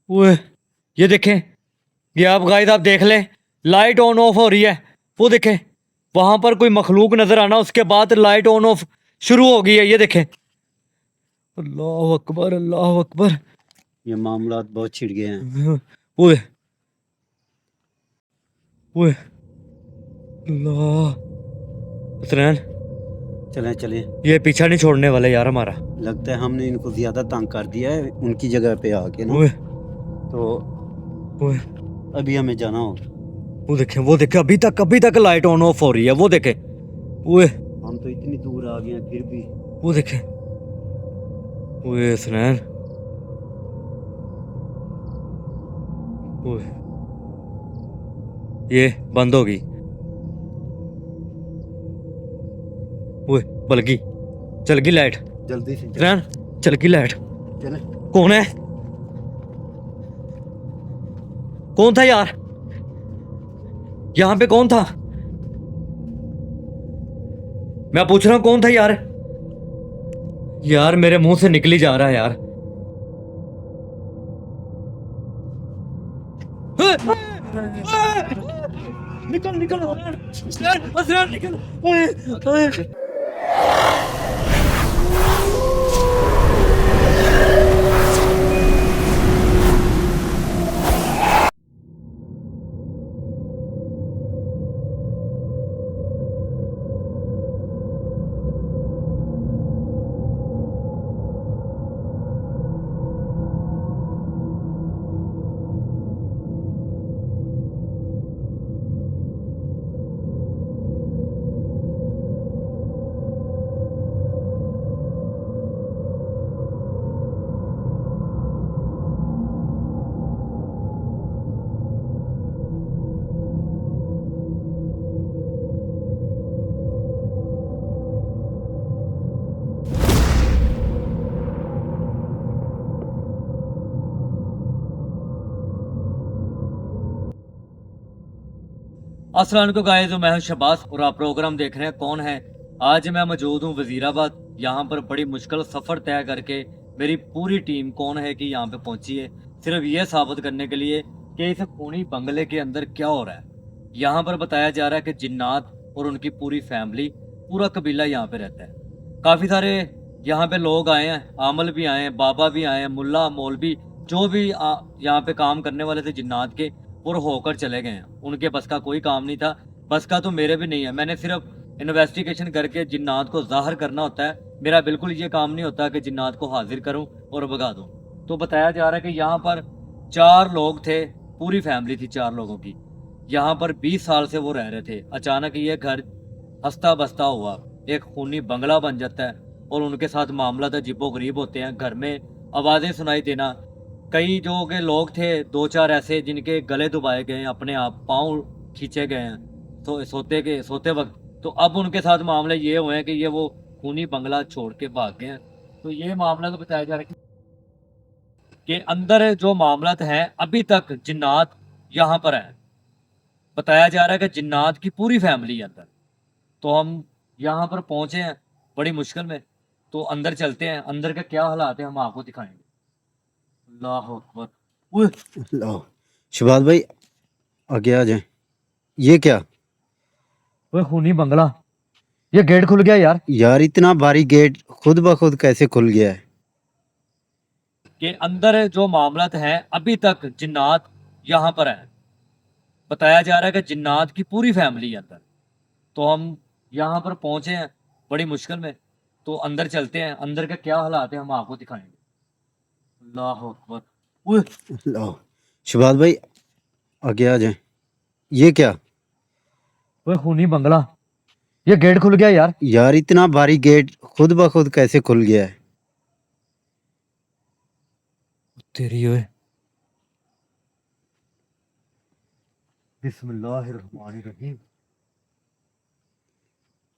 ओए, ये देखें। ये आप गाइस आप देख लें, लाइट ऑन ऑफ हो रही है। वो देखें, वहां पर कोई मखलूक नजर आना, उसके बाद लाइट ऑन ऑफ शुरू हो गई है। ये देखें। अल्लाह अकबर, अल्लाह अकबर। ये मामला बहुत छिड़ गए हैं। ओए ओए, अल्लाह। हसनैन, चलें चलें, ये पीछा नहीं छोड़ने वाले यार हमारा। लगता है हमने इनको ज्यादा तंग कर दिया है उनकी जगह पे आके ना। ओए तो ओए, अभी हमें जाना होगा। वो देखें, अभी तक लाइट ऑन ऑफ हो रही है। वो देखें। ओए, हम तो इतनी दूर आ गए हैं फिर भी। वो देखें। ओए हसनैन, ओए, ये बंद होगी। ओए, बलगी, चल गई लाइट। जल्दी से हसनैन, चल गई लाइट। चलें। कौन है? कौन था यार? यहाँ पे कौन था? मैं पूछ रहा हूँ कौन था यार? यार मेरे मुंह से निकली जा रहा है यार। निकल निकल हसनैन, निकल। ओए, ओए। अस्सलाम वालेकुम गाइस, मैं हूं शबास और आप प्रोग्राम देख रहे हैं कौन है। आज मैं मौजूद हूं वजीराबाद। यहाँ पर बड़ी मुश्किल सफ़र तय करके मेरी पूरी टीम कौन है कि यहाँ पे पहुंची है, सिर्फ ये साबित करने के लिए कि इस खूनी बंगले के अंदर क्या हो रहा है। यहाँ पर बताया जा रहा है कि जिन्नात और उनकी पूरी फैमिली, पूरा कबीला यहाँ पे रहता है। काफ़ी सारे यहाँ पे लोग आए हैं, आमल भी आए हैं, बाबा भी आए हैं, मुल्ला मौलवी जो भी यहाँ पे काम करने वाले थे जिन्नात के, और होकर चले गए हैं। उनके बस का कोई काम नहीं था। बस का तो मेरे भी नहीं है। मैंने सिर्फ इन्वेस्टिगेशन करके जिन्नात को ज़ाहिर करना होता है। मेरा बिल्कुल ये काम नहीं होता कि जिन्नात को हाजिर करूं और भगा दूं। तो बताया जा रहा है कि यहाँ पर 4 लोग थे, पूरी फैमिली थी 4 लोगों की। यहाँ पर 20 साल से वो रह रहे थे। अचानक ये घर हंसता बसता हुआ एक खूनी बंगला बन जाता है और उनके साथ मामला तो अजीबो-गरीब होते हैं। घर में आवाज़ें सुनाई देना, कई जो के लोग थे 2-4 ऐसे जिनके गले दबाए गए हैं, अपने आप पाँव खींचे गए हैं तो सोते वक्त। तो अब उनके साथ मामले ये हुए हैं कि ये वो खूनी बंगला छोड़ के भाग गए हैं। तो ये मामला तो बताया जा रहा है कि अंदर जो मामला है अभी तक जिन्नात यहाँ पर है। बताया जा रहा है कि जिन्नात की पूरी फैमिली है अंदर। तो हम यहाँ पर पहुंचे हैं बड़ी मुश्किल में। तो अंदर चलते हैं, अंदर का क्या हालात है हम आपको दिखाएंगे। अल्लाह अकबर। ओए, लो शबाज भाई, आगे आ जाएं। ये क्या? ओए खूनी बंगला, ये गेट खुल गया यार। यार इतना भारी गेट खुद ब खुद कैसे खुल गया है? कि अंदर जो मामला है अभी तक जिन्नात यहाँ पर है। बताया जा रहा है कि जिन्नात की पूरी फैमिली है अंदर। तो हम यहाँ पर पहुंचे हैं बड़ी मुश्किल में। तो अंदर चलते हैं, अंदर का क्या हालात है हम आपको दिखाएंगे। अल्लाह अकबर। ओए, लो शबाज भाई, आगे आ जाएं। ये क्या? ओए खूनी बंगला, ये गेट खुल गया यार। यार इतना भारी गेट खुद ब खुद कैसे खुल गया है? तेरी ओए, बिस्मिल्लाहिर्रहमानिर्रहीम।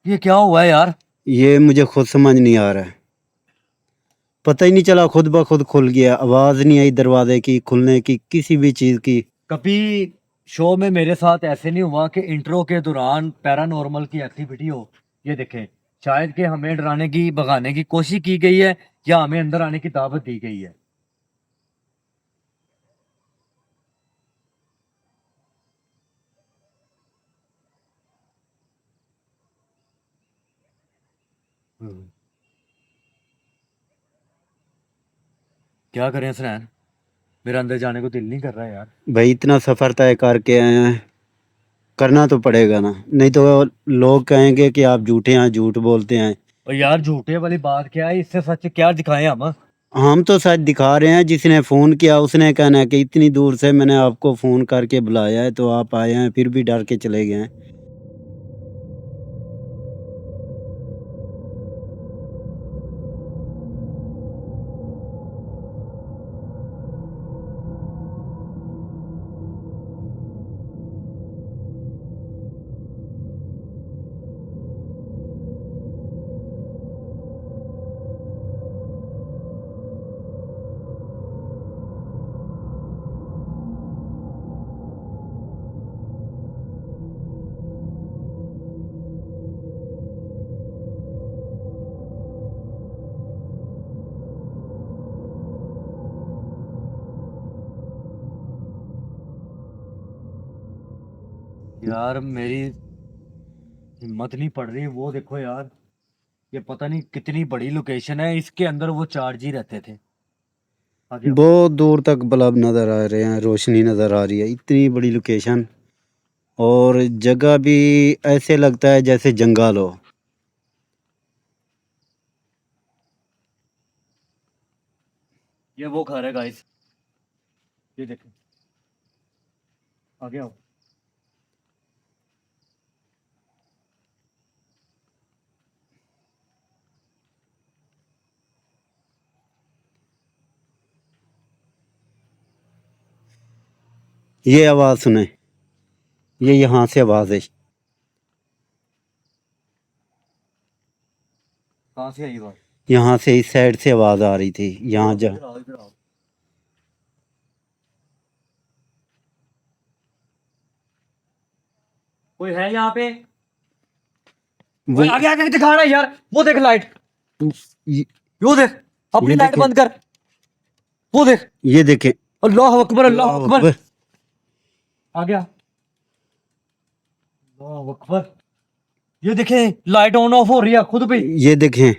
ये क्या हुआ है यार? ये मुझे खुद समझ नहीं आ रहा है। पता ही नहीं चला, खुद ब खुद खुल गया। आवाज नहीं आई दरवाजे की खुलने की, किसी भी चीज की। कभी शो में मेरे साथ ऐसे नहीं हुआ कि इंट्रो के दौरान पैरानॉर्मल की एक्टिविटी हो। ये देखें, शायद कि हमें डराने की भगाने की कोशिश की गई है या हमें अंदर आने की दावत दी गई है। क्या करें हसनैन, मेरा अंदर जाने को दिल नहीं कर रहा है यार। भाई इतना सफ़र तय करके आए हैं, करना तो पड़ेगा ना, नहीं तो लोग कहेंगे कि आप झूठे हैं, झूठ बोलते हैं। और यार झूठे वाली बात क्या है, इससे सच क्या दिखाएं हम। हम तो सच दिखा रहे हैं, जिसने फ़ोन किया उसने कहना है कि इतनी दूर से मैंने आपको फ़ोन करके बुलाया है तो आप आए हैं, फिर भी डर के चले गए हैं। यार मेरी हिम्मत नहीं पड़ रही, वो देखो यार, ये पता नहीं कितनी बड़ी लोकेशन है, इसके अंदर वो चार्ज ही रहते थे। आगे आओ। बहुत दूर तक बल्ब नज़र आ रहे हैं, रोशनी नज़र आ रही है, इतनी बड़ी लोकेशन, और जगह भी ऐसे लगता है जैसे जंगल हो। ये वो घर है गाइस, ये देखो, आगे आओ। ये आवाज़ सुने, ये यहाँ से आवाज़ है। कहाँ से आई बात? यहाँ से इस साइड से आवाज़ आ रही थी, यहाँ जा। इधर आओ, इधर आओ। कोई है यहाँ पे? वो ओए आगे आगे दिखा रहा है यार, वो देख लाइट, ये, वो देख, अपनी ये लाइट देखें, बंद कर, वो देख। ये देखें। अल्लाह अकबर, अल्लाह अल्लाह अकबर। अकबर। आ गया, अल्लाह अकबर। ये देखें लाइट ऑन ऑफ हो रही है खुद पे। ये देखें।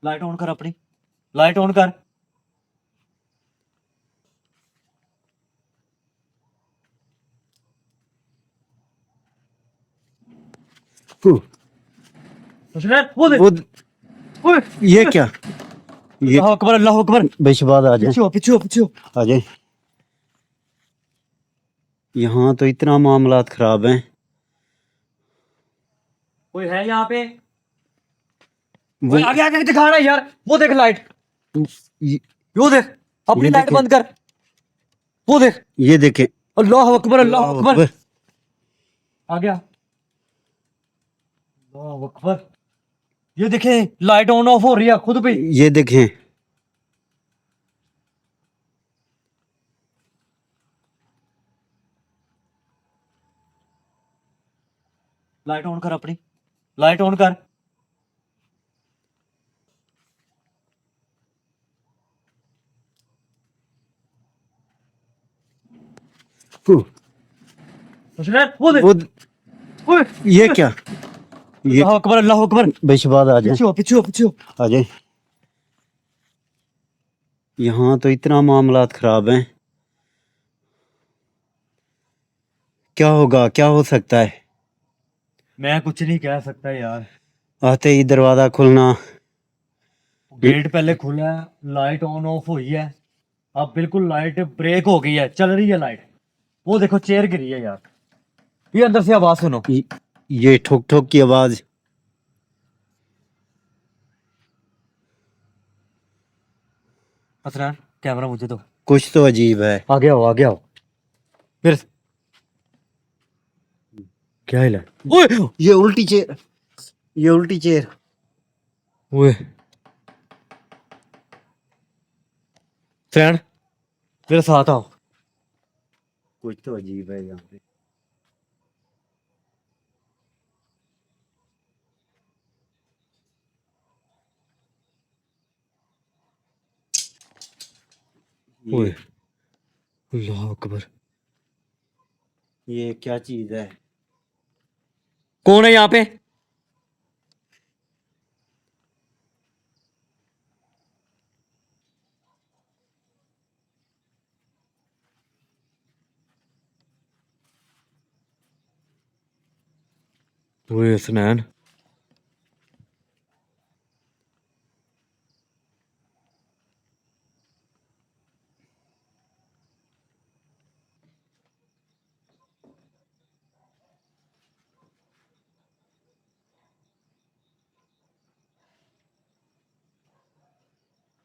लाइट ऑन कर अपनी, लाइट ऑन कर। हु, हुसैन, वो देख। वो ओए, ये ओए। क्या? ये अल्लाह अकबर, अल्लाह अकबर। बेशबाद आ जाए, पीछे हो, पीछे हो, पीछे हो। आ जाए। यहाँ तो इतना मामलात ख़राब हैं। कोई है यहाँ पे? वो ओए आगे आगे दिखा रहा है यार, वो देख लाइट, ये, वो देख, अपनी ये लाइट देखें। बंद कर, वो देख। ये देखें। अल्लाह अकबर, अल्लाह अल्लाह अकबर। अकबर। आ गया, अल्लाह अकबर। ये देखें लाइट ऑन ऑफ हो रही है खुद पे। ये देखें। लाइट ऑन कर अपनी, लाइट ऑन कर। हु, हुसैन, वो देख। वो ओए, ये ओए। क्या? ये अल्लाह अकबर, अल्लाह अकबर। बेशबाद आ जाए, पीछे हो, पीछे हो, पीछे हो। आ जाए। यहाँ तो इतना मामलात ख़राब हैं। क्या होगा, क्या हो सकता है? मैं कुछ नहीं कह सकता यार। आते ही दरवाज़ा खुलना। गेट पहले खुला है, लाइट ऑन ऑफ हुई है, अब बिल्कुल लाइट ब्रेक हो गई है, चल रही है लाइट। वो देखो चेयर गिरी है यार, ये अंदर से आवाज सुनो। ये ये ठोक ठोक की आवाज़। हसनैन, कैमरा मुझे दो। कुछ तो अजीब है। आगे आओ, आगे आओ। फिर क्या हिला? ओए, ये उल्टी चेयर, ये उल्टी चेयर। ओए फ्रेंड, मेरे साथ आओ। कुछ तो अजीब है यहाँ पे। ओए ये अल्लाह अकबर। ये क्या चीज है? कौन है यहाँ पे? ओए हसनैन,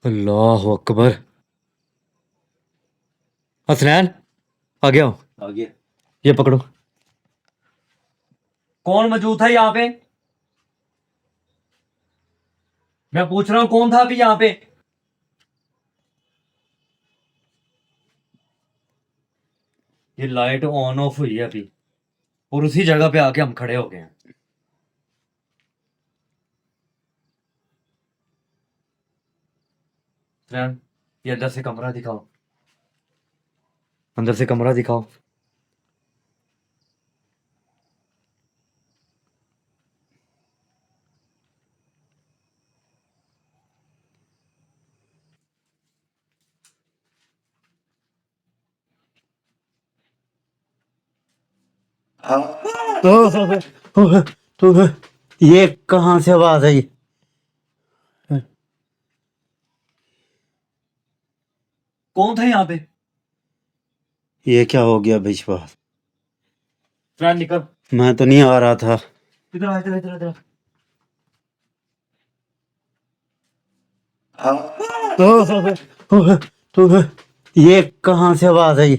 अल्लाह अकबर। हसनैन, आ गया हो। आगे। ये पकड़ो। कौन मौजूद था यहाँ पे? मैं पूछ रहा हूँ कौन था अभी यहाँ पे? ये लाइट ऑन ऑफ हुई है अभी, और उसी जगह पे आके हम खड़े हो गए हैं। हसनैन, ये अंदर से कमरा दिखाओ, अंदर से कमरा दिखाओ। तो ये कहाँ से आवाज आई? कौन था यहाँ पे? ये क्या हो गया विश्वास? हसनैन निकल। मैं तो नहीं आ रहा था। इधर आ, इधर इधर इधर। तो ये कहाँ से आवाज आई?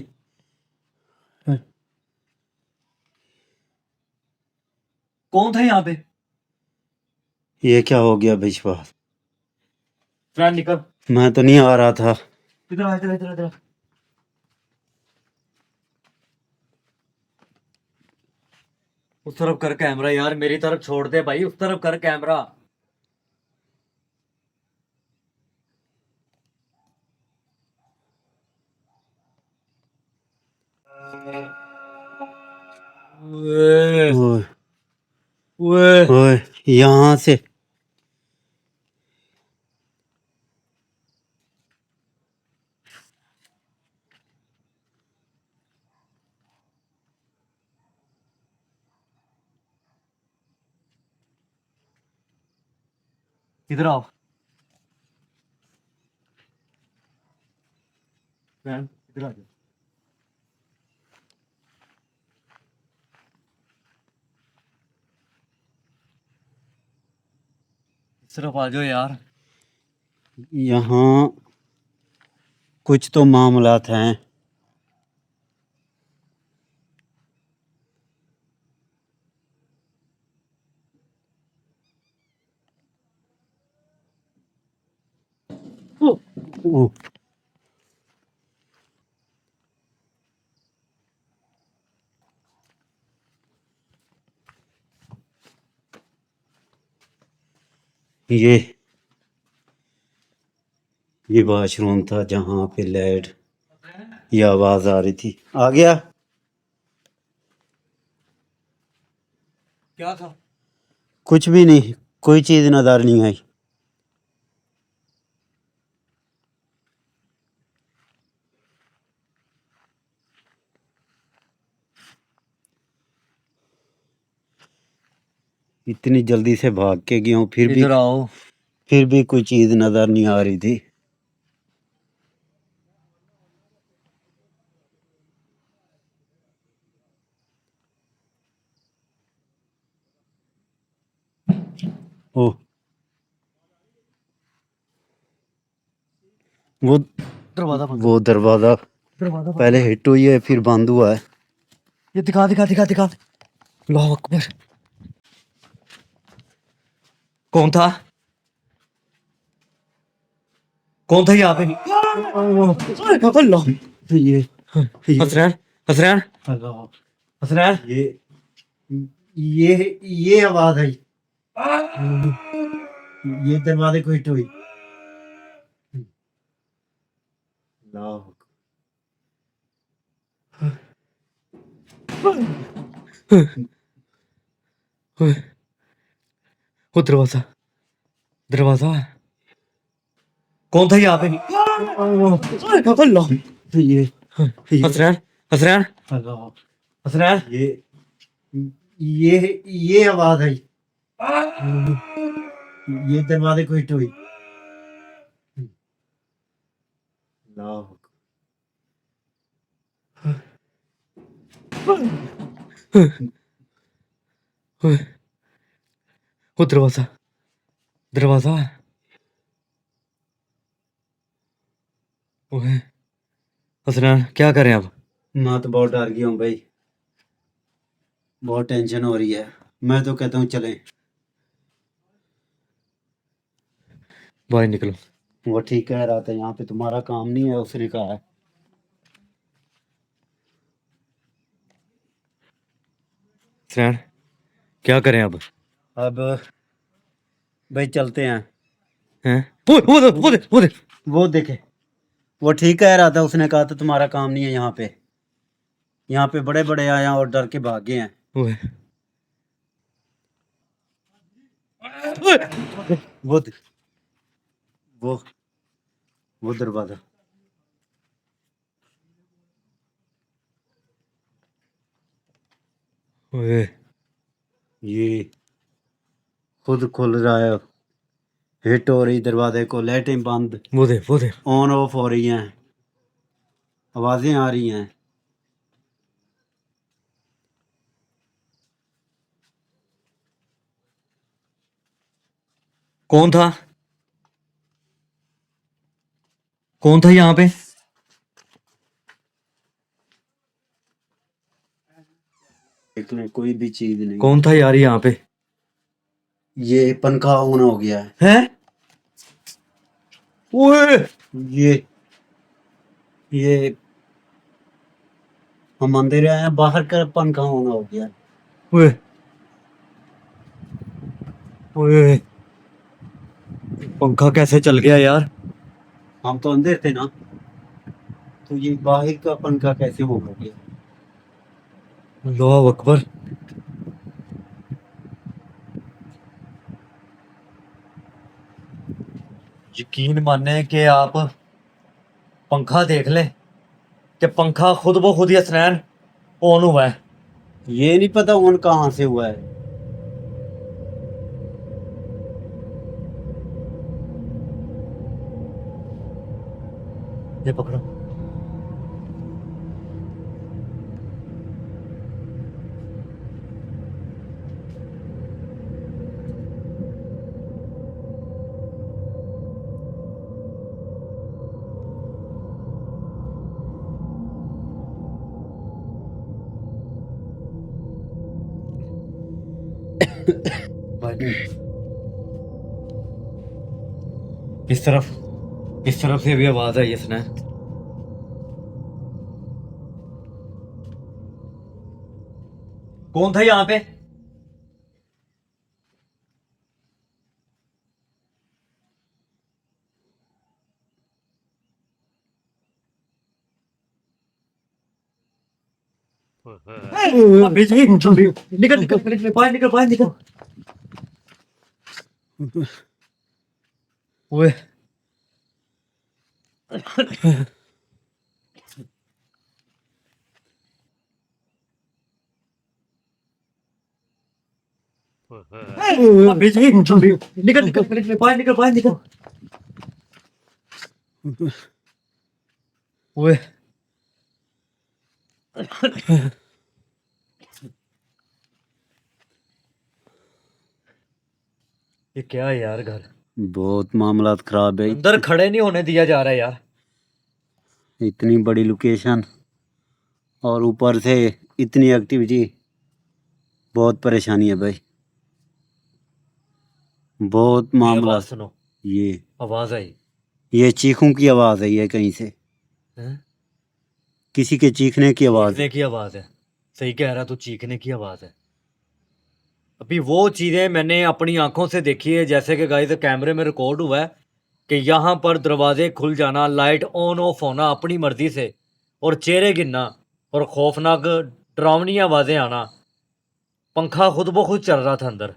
कौन था यहाँ पे? ये क्या हो गया विश्वास? हसनैन निकल। मैं तो नहीं आ रहा था। इधर आ, इधर इधर इधर। उस तरफ कर कैमरा यार, मेरी तरफ छोड़ दे भाई, उस तरफ कर कैमरा। ओए ओए ओए। ओए, यहाँ से। इधर आओ। मैम इधर आ जाओ। इस तरफ आ जाओ यार। यहाँ कुछ तो मामलात हैं। ओ, ये ये वॉशरूम था जहाँ पे लाइट, ये आवाज आ रही थी। आ गया। क्या था? कुछ भी नहीं, कोई चीज नजर नहीं आई। इतनी जल्दी से भाग के गया हूँ, इधर आओ। फिर भी कोई चीज नजर नहीं आ रही थी। ओ, वो दरवाजा बंद वो दरवाजा करो, दरवाजा बंद पहले हिट हुई है, फिर बंद हुआ है। करो। ये दिखा दिखा दिखा दिखा। अल्लाह अकबर। कौन था? कौन था यहाँ पे? अल्लाह। ये हसनैन, हसनैन, अल्लाह, हसनैन। ये आवाज आई। ये दरवाजे को हिट हुई। अल्लाह। वो दरवाजा दरवाजा कौन था यहाँ पे? अल्लाह ये हसरैन हसरैन अल्लाह, हसरैन ये आवाज आई, ये दरवाजे को हिट हुई। अल्लाह, वो दरवाजा दरवाजा ओए हसरैन क्या करें अब? मैं तो बहुत डर गया हूँ भाई, बहुत टेंशन हो रही है। मैं तो कहता हूँ चलें। बाहर निकलो। वो ठीक कह रहा था, यहाँ पे तुम्हारा काम नहीं है, उसने कहा है। हसरैन क्या करें अब? अब भाई चलते हैं। हैं वो दे वो देखे, वो ठीक कह रहा था, उसने कहा था तुम्हारा काम नहीं है यहाँ पे। यहाँ पे बड़े बड़े आए हैं और डर के भाग गए हैं। ओए वो दे- वो वो दरवाजा, ओए ये खुद खुल रहा है, हिट हो रही दरवाजे को, लाइटें बंद, वो दे ऑन ऑफ हो रही हैं, आवाजें आ रही हैं। कौन था कौन था यहाँ पे? देख लें, कोई भी चीज नहीं। कौन था यार यहाँ पे? ये पंखा ऑन हो गया है। हैं ओए ये ये हम अंदर आए हैं, बाहर का पंखा ऑन हो गया है। ओए ओए पंखा कैसे चल गया यार? हम तो अंदर थे ना, तो ये बाहर का पंखा कैसे ऑन हो गया? अल्लाह अकबर। यकीन माने कि आप पंखा देख ले कि पंखा खुद ब खुद ही हसनैन ऑन हुआ है। ये नहीं पता ऑन कहाँ से हुआ है। ये पकड़ो। इस तरफ से भी आवाज आई इसने। कौन था यहाँ पे? अबे जी, निकल निकल निकल बाहर निकल। ओए अबे जी, निकल निकल बाहर निकल। ओए ये क्या है यार? घर बहुत मामलात खराब है। अंदर खड़े नहीं होने दिया जा रहा है यार। इतनी बड़ी लोकेशन और ऊपर से इतनी एक्टिविटी, बहुत परेशानी है भाई, बहुत ये मामला। आवाज सुनो। ये आवाज आई ये चीखों की आवाज है, ये कहीं से हैं? किसी के चीखने की आवाज। चीखने की आवाज है। सही कह रहा तू, चीखने की आवाज है। अभी वो चीजें मैंने अपनी आंखों से देखी है, जैसे कि गाइस कैमरे में रिकॉर्ड हुआ है कि यहाँ पर दरवाजे खुल जाना, लाइट ऑन ऑफ होना अपनी मर्जी से, और चेहरे गिनना, और खौफनाक डरावनी आवाजें आना, पंखा खुद ब खुद चल रहा था अंदर।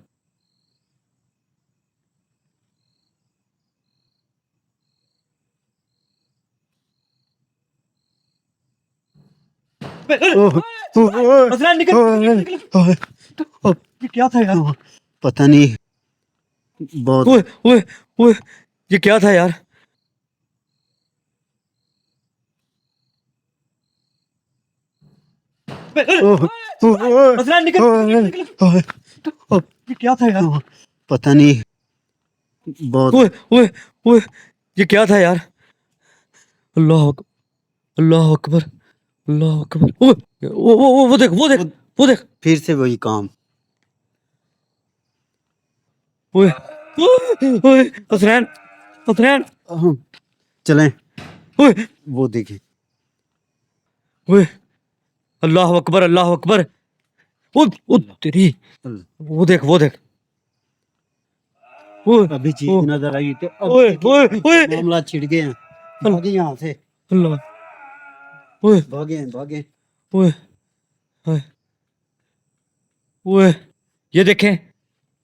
ओह, ओह, असरान निकल, निकल, ओह, ओह, ये क्या था यार? पता नहीं, बहुत ओए ओए ओए, ये क्या था यार? ओह, ओह, असरान निकल, निकल, ओह, ओह, ये क्या था यार? पता नहीं, बहुत ओए ओए ओए, ये क्या था यार? अल्लाह अकबर, अल्लाह अकबर। ओए वो देख, वो देख, वो देख। फिर से वही काम। ओए ओए, असरैन, असरैन, चलें, ओए वो देखें। ओए, अल्लाह अकबर, अल्लाह अकबर। ओ ओ तेरी, वो देख, वो देख। ओए अभी चीज ओ, नजर आई तो ओए ओए ओए, मामला छिड़ गए हैं। भागे यहाँ से, अल्लाह, ओए भागे हैं, भागे। ओए ओए ओए, ये देखें,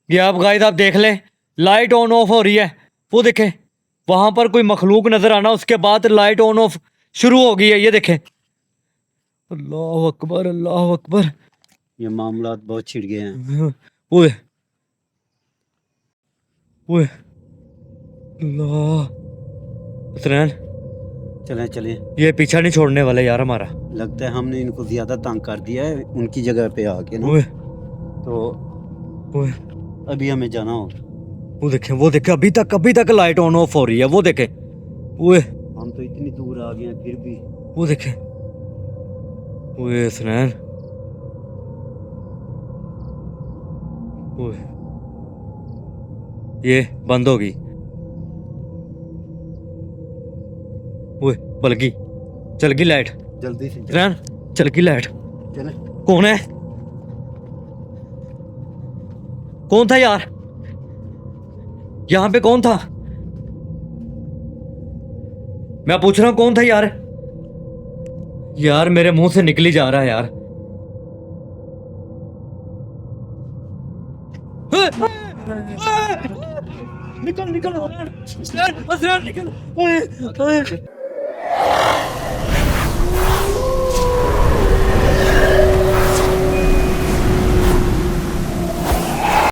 ये आप गाइस आप देख लें, लाइट ऑन ऑफ हो रही है। वो देखें, वहां पर कोई मखलूक नजर आना, उसके बाद लाइट ऑन ऑफ शुरू हो गई है। ये देखें, अल्लाह अकबर, अल्लाह अकबर। ये मामला बहुत छिड़ गए हैं। ओए ओए, अल्लाह, हसनैन, चलें, चलें। ये पीछा नहीं छोड़ने वाले यार हमारा। लगता है हमने इनको ज्यादा तंग कर दिया है उनकी जगह पे आके ना, ओए तो ओए, अभी हमें जाना होगा। वो देखे, अभी तक लाइट ऑन ऑफ हो रही है। वो देखे, ओए हम तो इतनी दूर आ गए हैं फिर भी। वो देखे, ओए हसनैन, ओए, ये बंद होगी। ओए बल गई, चल गई लाइट। जल्दी से हसनैन, चल गई लाइट। चलें। कौन है? कौन था यार? यहां पे कौन था? मैं पूछ रहा हूं कौन था यार? यार मेरे मुंह से निकल ही जा रहा है यार। निकल निकल, असरैन, असरैन, निकल। ओए ओए